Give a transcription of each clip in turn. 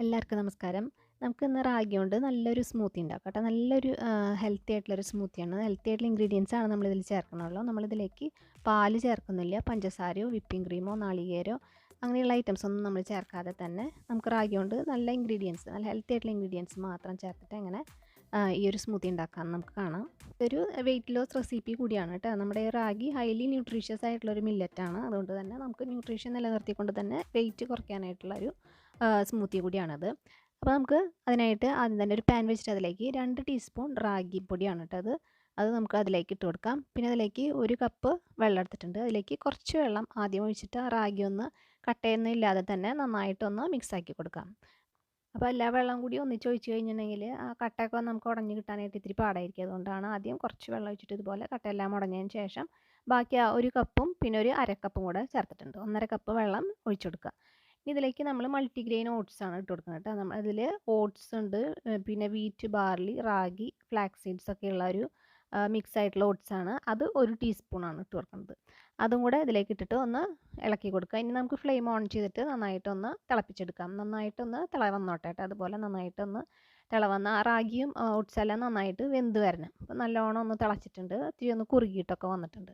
എല്ലാവർക്കും നമസ്കാരം. നമുക്കിന്ന് റാഗി കൊണ്ട് നല്ലൊരു സ്മൂത്തി ഉണ്ടാക്കാം കേട്ടോ. നല്ലൊരു ഹെൽത്തി ആയിട്ടുള്ളൊരു സ്മൂത്തിയാണ്. ഹെൽത്തി ആയിട്ടുള്ള ഇൻഗ്രീഡിയൻസ് ആണ് നമ്മളിതിൽ ചേർക്കണുള്ളൂ. നമ്മളിതിലേക്ക് പാല് ചേർക്കുന്നില്ല, പഞ്ചസാരയോ വിപ്പിംഗ് ക്രീമോ നാളികേരോ അങ്ങനെയുള്ള ഐറ്റംസ് ഒന്നും നമ്മൾ ചേർക്കാതെ തന്നെ നമുക്ക് റാഗി കൊണ്ട് നല്ല ഇൻഗ്രീഡിയൻസ്, നല്ല ഹെൽത്തി ആയിട്ടുള്ള ഇൻഗ്രീഡിയൻസ് മാത്രം ചേർത്തിട്ട് എങ്ങനെ ഈ ഒരു സ്മൂത്തി ഉണ്ടാക്കാമെന്ന് നമുക്ക് കാണാം. ഇതൊരു വെയിറ്റ് ലോസ് റെസിപ്പി കൂടിയാണ് കേട്ടോ. നമ്മുടെ റാഗി ഹൈലി ന്യൂട്രീഷ്യസ് ആയിട്ടുള്ളൊരു മില്ലറ്റാണ്. അതുകൊണ്ട് തന്നെ നമുക്ക് ന്യൂട്രീഷൻ നിലനിർത്തിക്കൊണ്ട് തന്നെ വെയിറ്റ് കുറയ്ക്കാനായിട്ടുള്ളൊരു സ്മൂത്തി കൂടിയാണത്. അപ്പോൾ നമുക്ക് അതിനായിട്ട് ആദ്യം തന്നെ ഒരു പാൻ വെച്ചിട്ട് അതിലേക്ക് 2 ടീസ്പൂൺ റാഗി പൊടിയാണ് കേട്ടോ അത് നമുക്ക് അതിലേക്ക് ഇട്ട് കൊടുക്കാം. പിന്നെ അതിലേക്ക് 1 കപ്പ് വെള്ളം എടുത്തിട്ടുണ്ട്. അതിലേക്ക് കുറച്ച് വെള്ളം ആദ്യം ഒഴിച്ചിട്ട് ആ റാഗി ഒന്ന് കട്ടയൊന്നും ഇല്ലാതെ തന്നെ നന്നായിട്ടൊന്ന് മിക്സാക്കി കൊടുക്കാം. അപ്പോൾ എല്ലാ വെള്ളം കൂടി ഒന്നിച്ച് ഒഴിച്ച് കഴിഞ്ഞിട്ടുണ്ടെങ്കിൽ ആ കട്ടയൊക്കെ നമുക്ക് ഉടഞ്ഞ് കിട്ടാനായിട്ട് ഇത്തിരി പാടായിരിക്കും. അതുകൊണ്ടാണ് ആദ്യം കുറച്ച് വെള്ളം ഒഴിച്ചിട്ട് ഇതുപോലെ കട്ടയെല്ലാം ഉടഞ്ഞതിന് ശേഷം ബാക്കി ആ 1 കപ്പും പിന്നെ ഒരു 1/2 കപ്പും കൂടെ ചേർത്തിട്ടുണ്ട്. 1.5 കപ്പ് വെള്ളം ഒഴിച്ചു കൊടുക്കുക. ഇതിലേക്ക് നമ്മൾ മൾട്ടിഗ്രെയിൻ ഓട്സ് ആണ് ഇട്ട് കൊടുക്കുന്നത് കേട്ടോ. നമ്മൾ അതിൽ ഓട്സ് ഉണ്ട്, പിന്നെ wheat, barley, ragi, flax seeds ഒക്കെ ഉള്ള ഒരു മിക്സ് ആയിട്ടുള്ള ഓട്സ് ആണ്. അത് 1 ടീസ്പൂണാണ് ഇട്ട് കൊടുക്കുന്നത്. അതും കൂടെ ഇതിലേക്ക് ഇട്ടിട്ട് ഒന്ന് ഇളക്കി കൊടുക്കുക. ഇനി നമുക്ക് ഫ്ലെയിം ഓൺ ചെയ്തിട്ട് നന്നായിട്ടൊന്ന് തിളപ്പിച്ചെടുക്കാം. നന്നായിട്ടൊന്ന് വന്നോട്ടെ കേട്ടോ. അതുപോലെ നന്നായിട്ടൊന്ന് വന്ന് ആ റാഗിയും ഓട്സ് എല്ലാം നന്നായിട്ട് വെന്ത് വരണം. അപ്പോൾ നല്ലോണം ഒന്ന് തിളച്ചിട്ടുണ്ട്, ഇത്തിരി ഒന്ന് കുറുകിയിട്ടൊക്കെ വന്നിട്ടുണ്ട്.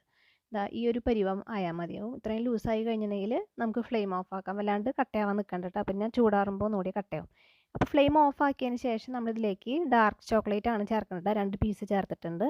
ഈ ഒരു പരുവം ആയാൽ മതിയാവും. ഇത്രയും ലൂസായി കഴിഞ്ഞിട്ടുണ്ടെങ്കിൽ നമുക്ക് ഫ്ലെയിം ഓഫ് ആക്കാം. വല്ലാണ്ട് കട്ടയാവാൻ നിൽക്കണ്ട കേട്ടോ. പിന്നെ ചൂടാറുമ്പോൾ ഒന്നുകൂടി കട്ടയാവും. അപ്പോൾ ഫ്ലെയിം ഓഫ് ആക്കിയതിന് ശേഷം നമ്മളിതിലേക്ക് ഡാർക്ക് ചോക്ലേറ്റ് ആണ് ചേർക്കുന്നത്. 2 പീസ് ചേർത്തിട്ടുണ്ട്.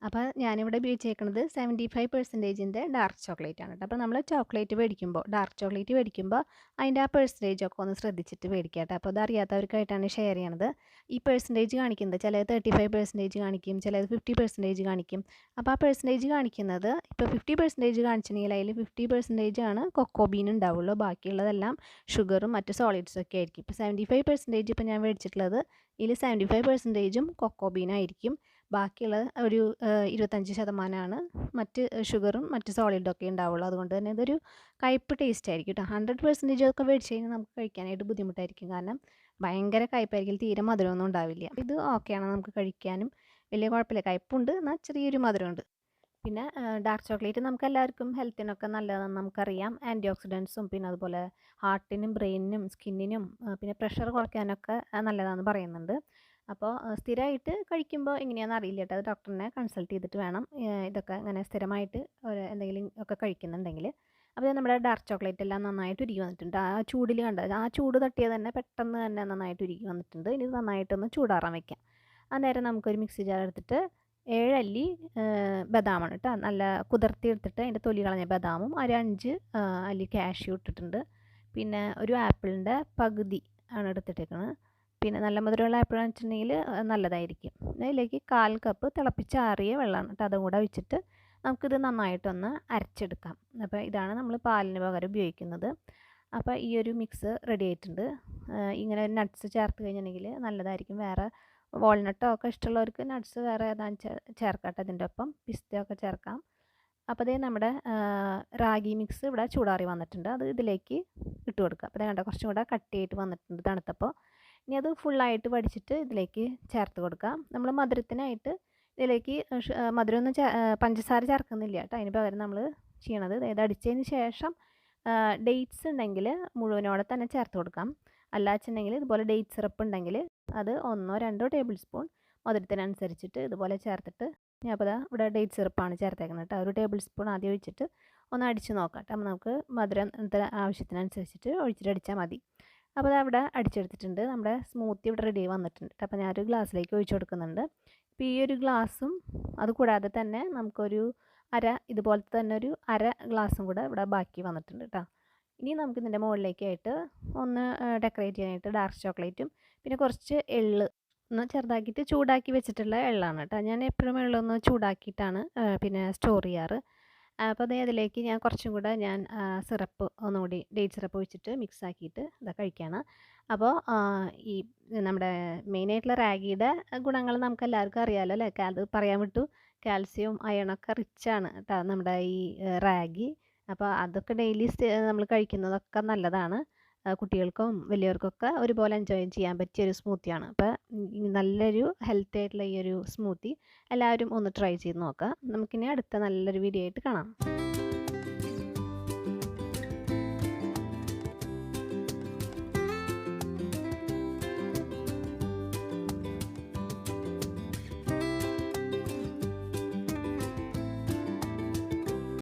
അപ്പോൾ ഞാനിവിടെ ഉപയോഗിച്ചേക്കുന്നത് 75% ഡാർക്ക് ചോക്ലേറ്റ് ആണ് കേട്ടോ. അപ്പോൾ നമ്മൾ ചോക്ലേറ്റ് മേടിക്കുമ്പോൾ, ഡാർക്ക് ചോക്ലേറ്റ് മേടിക്കുമ്പോൾ അതിൻ്റെ ആ പെർസെൻറ്റേജൊക്കെ ഒന്ന് ശ്രദ്ധിച്ചിട്ട് മേടിക്കുക കേട്ടോ. അപ്പോൾ അതറിയാത്തവർക്കായിട്ടാണ് ഷെയർ ചെയ്യണത്. ഈ പെർസെൻറ്റേജ് കാണിക്കുന്നത് ചിലത് 35% കാണിക്കും, ചിലത് 50% കാണിക്കും. അപ്പോൾ ആ പെർസെൻറ്റേജ് കാണിക്കുന്നത് ഇപ്പോൾ 50% കാണിച്ചിട്ടുണ്ടെങ്കിൽ അതിൽ 50% ആണ് കൊക്കോ ബീൻ ഉണ്ടാവുള്ളൂ. ബാക്കിയുള്ളതെല്ലാം ഷുഗറും മറ്റ് സോളിഡ്സും ഒക്കെ ആയിരിക്കും. ഇപ്പോൾ 75% ഇപ്പോൾ ഞാൻ മേടിച്ചിട്ടുള്ളത് ഇതിൽ 75%ഉം കൊക്കോ ബീനായിരിക്കും. ബാക്കിയുള്ള ഒരു 25% മറ്റ് ഷുഗറും മറ്റ് സോളിഡും ഒക്കെ ഉണ്ടാവുള്ളൂ. അതുകൊണ്ട് തന്നെ ഇതൊരു കയ്പ്പ് ടേസ്റ്റ് ആയിരിക്കും കേട്ടോ. 100% ഒക്കെ മേടിച്ച് കഴിഞ്ഞാൽ നമുക്ക് കഴിക്കാനായിട്ട് ബുദ്ധിമുട്ടായിരിക്കും. കാരണം ഭയങ്കര കയ്പ്പായിരിക്കും, തീരെ മധുരമൊന്നും ഉണ്ടാവില്ല. ഇത് ഓക്കെയാണ്, നമുക്ക് കഴിക്കാനും വലിയ കുഴപ്പമില്ല. കയ്പ്പുണ്ട്, എന്നാൽ ചെറിയൊരു മധുരമുണ്ട്. പിന്നെ ഡാർക്ക് ചോക്ലേറ്റ് നമുക്ക് എല്ലാവർക്കും ഹെൽത്തിനൊക്കെ നല്ലതാണെന്ന് നമുക്കറിയാം. ആൻറ്റി ഓക്സിഡൻസും പിന്നെ അതുപോലെ ഹാർട്ടിനും ബ്രെയിനിനും സ്കിന്നിനും പിന്നെ പ്രഷർ കുറയ്ക്കാനൊക്കെ നല്ലതാണെന്ന് പറയുന്നുണ്ട്. അപ്പോൾ സ്ഥിരമായിട്ട് കഴിക്കുമ്പോൾ എങ്ങനെയാണെന്ന് അറിയില്ല കേട്ടോ. അത് ഡോക്ടറിനെ കൺസൾട്ട് ചെയ്തിട്ട് വേണം ഇതൊക്കെ ഇങ്ങനെ സ്ഥിരമായിട്ട് എന്തെങ്കിലും ഒക്കെ കഴിക്കുന്നുണ്ടെങ്കിൽ. അപ്പോൾ നമ്മുടെ ഡാർക്ക് ചോക്ലേറ്റ് എല്ലാം നന്നായിട്ട് ഉരുകി വന്നിട്ടുണ്ട്. ആ ചൂടിൽ ആ ചൂട് തട്ടിയത് തന്നെ പെട്ടെന്ന് തന്നെ നന്നായിട്ട് ഉരുകി വന്നിട്ടുണ്ട്. ഇനി നന്നായിട്ടൊന്ന് ചൂടാറാൻ വയ്ക്കാം. അന്നേരം നമുക്കൊരു മിക്സി ജാർ എടുത്തിട്ട് 7 അല്ലി ബദാമാണ് കേട്ടോ. നല്ല കുതിർത്തി എടുത്തിട്ട് അതിൻ്റെ തൊലി കളഞ്ഞ ബദാമും 5 അല്ലി കാഷ്യൂ ഇട്ടിട്ടുണ്ട്. പിന്നെ ഒരു ആപ്പിളിൻ്റെ പകുതി ആണ് എടുത്തിട്ടേക്കുന്നത്. പിന്നെ നല്ല മധുരമുള്ള ആപ്പിളാണെന്ന് വെച്ചിട്ടുണ്ടെങ്കിൽ നല്ലതായിരിക്കും. അതിലേക്ക് 1/4 കപ്പ് തിളപ്പിച്ചാറിയ വെള്ളമാണ് കേട്ടോ. അതും കൂടെ ഒഴിച്ചിട്ട് നമുക്കിത് നന്നായിട്ടൊന്ന് അരച്ചെടുക്കാം. അപ്പോൾ ഇതാണ് നമ്മൾ പാലിന് പകരം ഉപയോഗിക്കുന്നത്. അപ്പോൾ ഈ ഒരു മിക്സ് റെഡി ആയിട്ടുണ്ട്. ഇങ്ങനെ നട്ട്സ് ചേർത്ത് കഴിഞ്ഞിട്ടുണ്ടെങ്കിൽ നല്ലതായിരിക്കും. വേറെ വാൾനട്ടോ ഒക്കെ ഇഷ്ടമുള്ളവർക്ക് നട്ട്സ് വേറെ ഏതാണെന്ന് ചേർക്കാം കേട്ടോ. അതിൻ്റെ ഒപ്പം പിസ്തയൊക്കെ ചേർക്കാം. അപ്പോൾ അതേ നമ്മുടെ റാഗി മിക്സ് ഇവിടെ ചൂടാറി വന്നിട്ടുണ്ട്. അത് ഇതിലേക്ക് ഇട്ട് കൊടുക്കുക. അപ്പോൾ കണ്ടോ, കുറച്ചും കൂടെ കട്ടിയായിട്ട് വന്നിട്ടുണ്ട് തണുത്തപ്പോൾ. ഇനി അത് ഫുള്ളായിട്ട് വടിച്ചിട്ട് ഇതിലേക്ക് ചേർത്ത് കൊടുക്കാം. നമ്മൾ മധുരത്തിനായിട്ട് ഇതിലേക്ക് മധുരമൊന്നും പഞ്ചസാര ചേർക്കുന്നില്ല കേട്ടോ. അതിന് പകരം നമ്മൾ ചെയ്യണത് അതായത് അടിച്ചതിന് ശേഷം ഡേറ്റ്സ് ഉണ്ടെങ്കിൽ മുഴുവനോടെ തന്നെ ചേർത്ത് കൊടുക്കാം. അല്ലാച്ചുണ്ടെങ്കിൽ ഇതുപോലെ ഡേറ്റ് സിറപ്പ് ഉണ്ടെങ്കിൽ അത് 1-2 ടേബിൾ സ്പൂൺ മധുരത്തിനനുസരിച്ചിട്ട് ഇതുപോലെ ചേർത്തിട്ട്, ഞാൻ അപ്പോൾ ഇവിടെ ഡേറ്റ് സിറപ്പാണ് ചേർത്തേക്കുന്നത് കേട്ടോ. 1 ടേബിൾ സ്പൂൺ ആദ്യം ഒഴിച്ചിട്ട് ഒന്ന് അടിച്ച് നോക്കാം കേട്ടോ. അപ്പോൾ നമുക്ക് മധുരം ആവശ്യത്തിനനുസരിച്ചിട്ട് ഒഴിച്ചിട്ട് അടിച്ചാൽ മതി. അപ്പോൾ അത് അവിടെ അടിച്ചെടുത്തിട്ടുണ്ട്. നമ്മുടെ സ്മൂത്തി ഇവിടെ റെഡി വന്നിട്ടുണ്ട്. അപ്പോൾ ഞാനൊരു ഗ്ലാസ്സിലേക്ക് ഒഴിച്ചു കൊടുക്കുന്നുണ്ട്. ഇപ്പോൾ ഈ ഒരു ഗ്ലാസ്സും അതുകൂടാതെ തന്നെ നമുക്കൊരു ഇതുപോലത്തെ തന്നെ ഒരു 1/2 ഗ്ലാസ്സും കൂടെ ഇവിടെ ബാക്കി വന്നിട്ടുണ്ട് കേട്ടോ. ഇനി നമുക്ക് ഇതിൻ്റെ മുകളിലേക്കായിട്ട് ഒന്ന് ഡെക്കറേറ്റ് ചെയ്യാനായിട്ട് ഡാർക്ക് ചോക്ലേറ്റും പിന്നെ കുറച്ച് എള്ള് ഒന്ന് ചെറുതാക്കിയിട്ട് ചൂടാക്കി വെച്ചിട്ടുള്ള എള്ളാണ് കേട്ടോ. ഞാൻ എപ്പോഴും എള്ളൊന്ന് ചൂടാക്കിയിട്ടാണ് പിന്നെ സ്റ്റോർ ചെയ്യാറ്. അപ്പോൾ അതിലേക്ക് ഞാൻ കുറച്ചും കൂടെ സിറപ്പ് ഒന്നുകൂടി ഡേറ്റ് സിറപ്പ് ഒഴിച്ചിട്ട് മിക്സ് ആക്കിയിട്ട് ഇതാ കഴിക്കുകയാണ്. അപ്പോൾ ഈ നമ്മുടെ മെയിനായിട്ടുള്ള റാഗിയുടെ ഗുണങ്ങൾ നമുക്ക് എല്ലാവർക്കും അറിയാമല്ലോ അല്ലേ. അത് പറയാൻ വിട്ടു. കാൽസ്യവും അയണൊക്കെ റിച്ചാണ് കേട്ടോ നമ്മുടെ ഈ റാഗി. അപ്പോൾ അതൊക്കെ ഡെയിലി നമ്മൾ കഴിക്കുന്നതൊക്കെ നല്ലതാണ്. കുട്ടികൾക്കും വലിയവർക്കൊക്കെ ഒരുപോലെ എൻജോയ് ചെയ്യാൻ പറ്റിയൊരു സ്മൂത്തിയാണ്. അപ്പോൾ നല്ലൊരു ഹെൽത്തി ആയിട്ടുള്ള ഈ ഒരു സ്മൂത്തി എല്ലാവരും ഒന്ന് ട്രൈ ചെയ്ത് നോക്കുക. നമുക്കിനി അടുത്ത നല്ലൊരു വീഡിയോ ആയിട്ട് കാണാം.